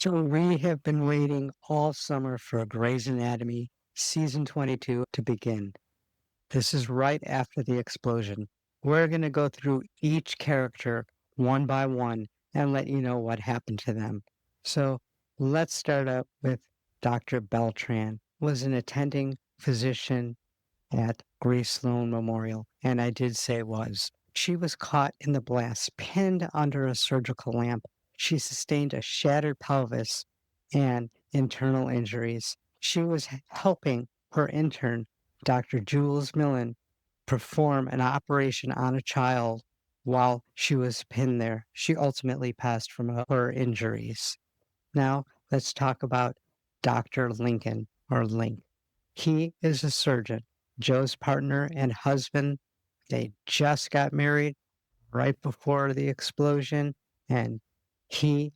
So we have been waiting all summer for Grey's Anatomy season 22 to begin. This is right after the explosion. We're going to go through each character one by one and let you know what happened to them. So let's start out with Dr. Beltran, was an attending physician at Grace Sloan Memorial, and I did say was. She was caught in the blast, pinned under a surgical lamp. She sustained a shattered pelvis and internal injuries. She was helping her intern, Dr. Jules Millen, perform an operation on a child while she was pinned there. She ultimately passed from her injuries. Now, let's talk about Dr. Lincoln or Link. He is a surgeon, Joe's partner and husband. They just got married right before the explosion, and he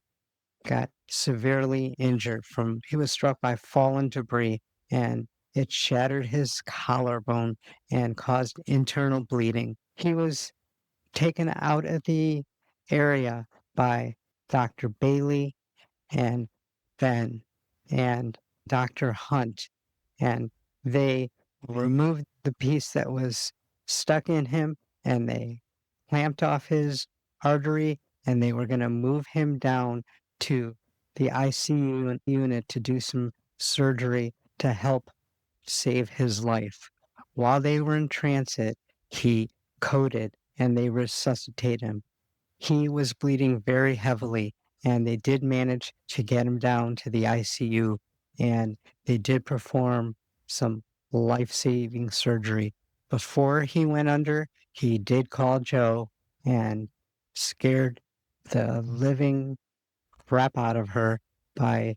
got severely injured he was struck by fallen debris, and it shattered his collarbone and caused internal bleeding. He was taken out of the area by Dr. Bailey and Ben and Dr. Hunt, and they removed the piece that was stuck in him, and they clamped off his artery, and they were going to move him down to the ICU unit to do some surgery to help save his life. While they were in transit, he coded and they resuscitated him. He was bleeding very heavily, and they did manage to get him down to the ICU, and they did perform some life-saving surgery. Before he went under, he did call Joe and scared the living crap out of her by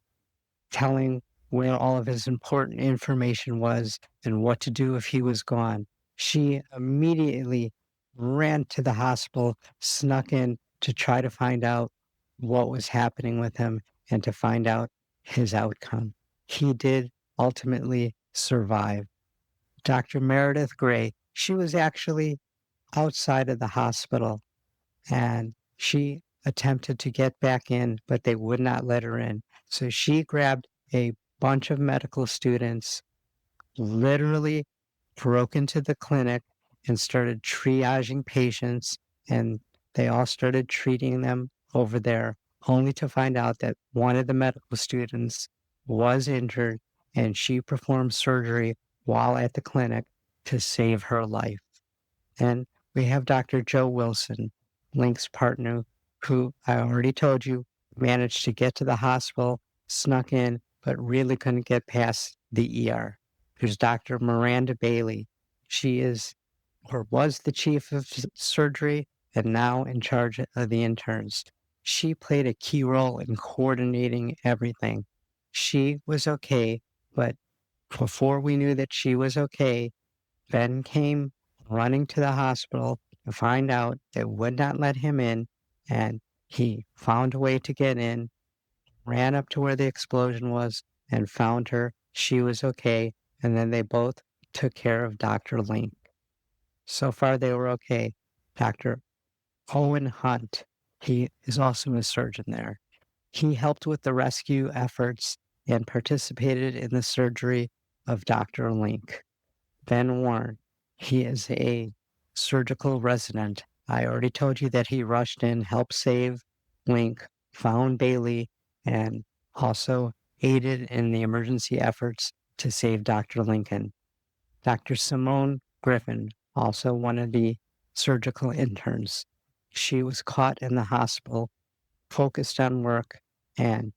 telling where all of his important information was and what to do if he was gone. She immediately ran to the hospital, snuck in to try to find out what was happening with him and to find out his outcome. He did ultimately survive. Dr. Meredith Gray, she was actually outside of the hospital, and she attempted to get back in, but they would not let her in. So she grabbed a bunch of medical students, literally broke into the clinic and started triaging patients, and they all started treating them over there, only to find out that one of the medical students was injured, and she performed surgery while at the clinic to save her life. And we have Dr. Joe Wilson, Link's partner, who I already told you managed to get to the hospital, snuck in, but really couldn't get past the ER. There's Dr. Miranda Bailey. She is or was the chief of surgery and now in charge of the interns. She played a key role in coordinating everything. She was okay, but before we knew that she was okay, Ben came running to the hospital to find out they would not let him in, and he found a way to get in, ran up to where the explosion was, and found her. She was okay, and then they both took care of Dr. Link. So far, they were okay. Dr. Owen Hunt, he is also a surgeon there. He helped with the rescue efforts and participated in the surgery of Dr. Link. Ben Warren, he is a surgical resident. I already told you that he rushed in, helped save Link, found Bailey, and also aided in the emergency efforts to save Dr. Lincoln. Dr. Simone Griffin, also one of the surgical interns. She was caught in the hospital, focused on work, and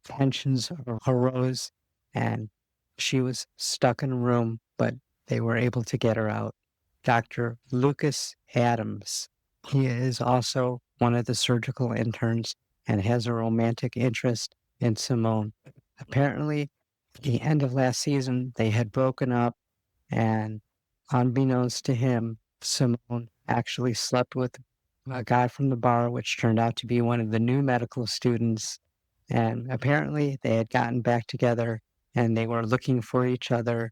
tensions arose, and she was stuck in a room, but they were able to get her out. Dr. Lucas Adams, he is also one of the surgical interns and has a romantic interest in Simone. Apparently, at the end of last season, they had broken up, and unbeknownst to him, Simone actually slept with a guy from the bar, which turned out to be one of the new medical students. And apparently, they had gotten back together and they were looking for each other.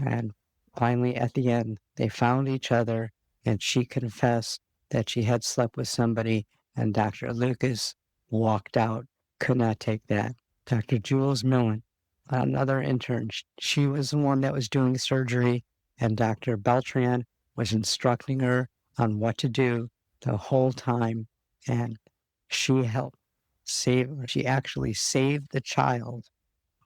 And finally, at the end, they found each other, and she confessed that she had slept with somebody, and Dr. Lucas walked out could not take that. Dr. Jules Millen, another intern, she was the one that was doing surgery, and Dr. Beltran was instructing her on what to do the whole time. And she helped she actually saved the child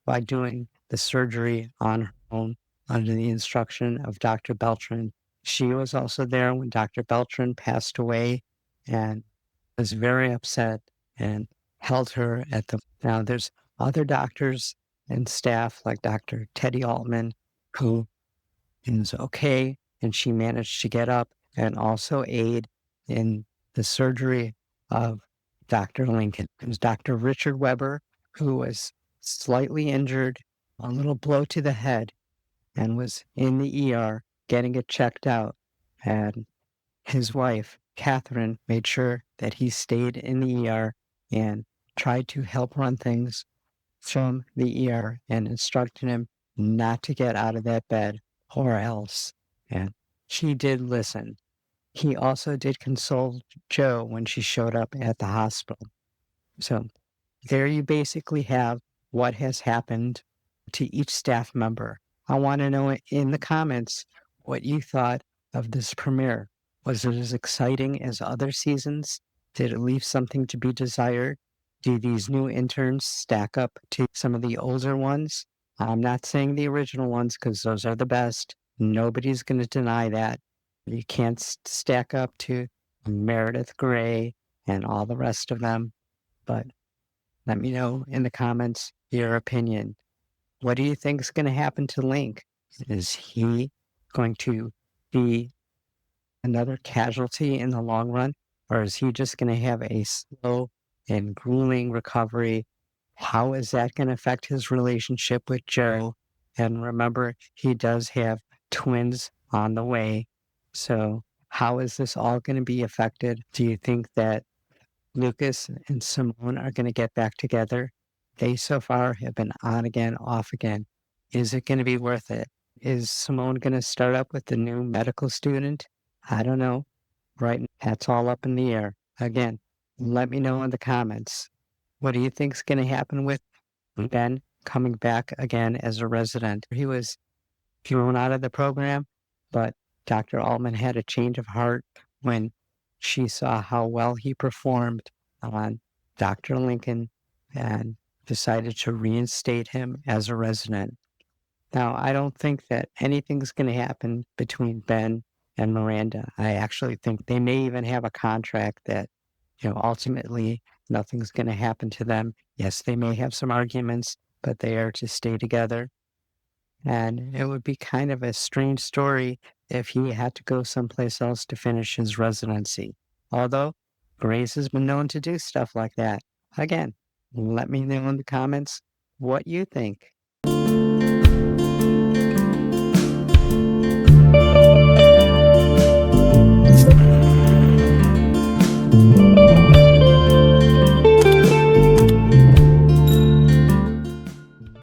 by doing the surgery on her own under the instruction of Dr. Beltran. She was also there when Dr. Beltran passed away and was very upset and held her at the. Now, there's other doctors and staff like Dr. Teddy Altman who is okay, and she managed to get up and also aid in the surgery of Dr. Lincoln. It was Dr. Richard Weber, who was slightly injured, a little blow to the head, and was in the ER getting it checked out. And his wife, Catherine, made sure that he stayed in the ER and tried to help run things from the ER and instructed him not to get out of that bed or else. And she did listen. He also did console Joe when she showed up at the hospital. So there you basically have what has happened to each staff member. I want to know in the comments what you thought of this premiere. Was it as exciting as other seasons? Did it leave something to be desired? Do these new interns stack up to some of the older ones? I'm not saying the original ones because those are the best. Nobody's going to deny that. You can't stack up to Meredith Gray and all the rest of them. But let me know in the comments your opinion. What do you think is going to happen to Link? Is he going to be another casualty in the long run, or is he just going to have a slow and grueling recovery? How is that going to affect his relationship with Joe? And remember, he does have twins on the way. So, how is this all going to be affected? Do you think that Lucas and Simone are going to get back together? They so far have been on again, off again. Is it going to be worth it? Is Simone going to start up with the new medical student? I don't know. Right now, that's all up in the air. Again, let me know in the comments. What do you think is going to happen with Ben coming back again as a resident? He was thrown out of the program, but Dr. Altman had a change of heart when she saw how well he performed on Dr. Lincoln and decided to reinstate him as a resident. Now, I don't think that anything's going to happen between Ben and Miranda. I actually think they may even have a contract that, ultimately nothing's going to happen to them. Yes, they may have some arguments, but they are to stay together. And it would be kind of a strange story if he had to go someplace else to finish his residency. Although Grace has been known to do stuff like that. Again, let me know in the comments what you think.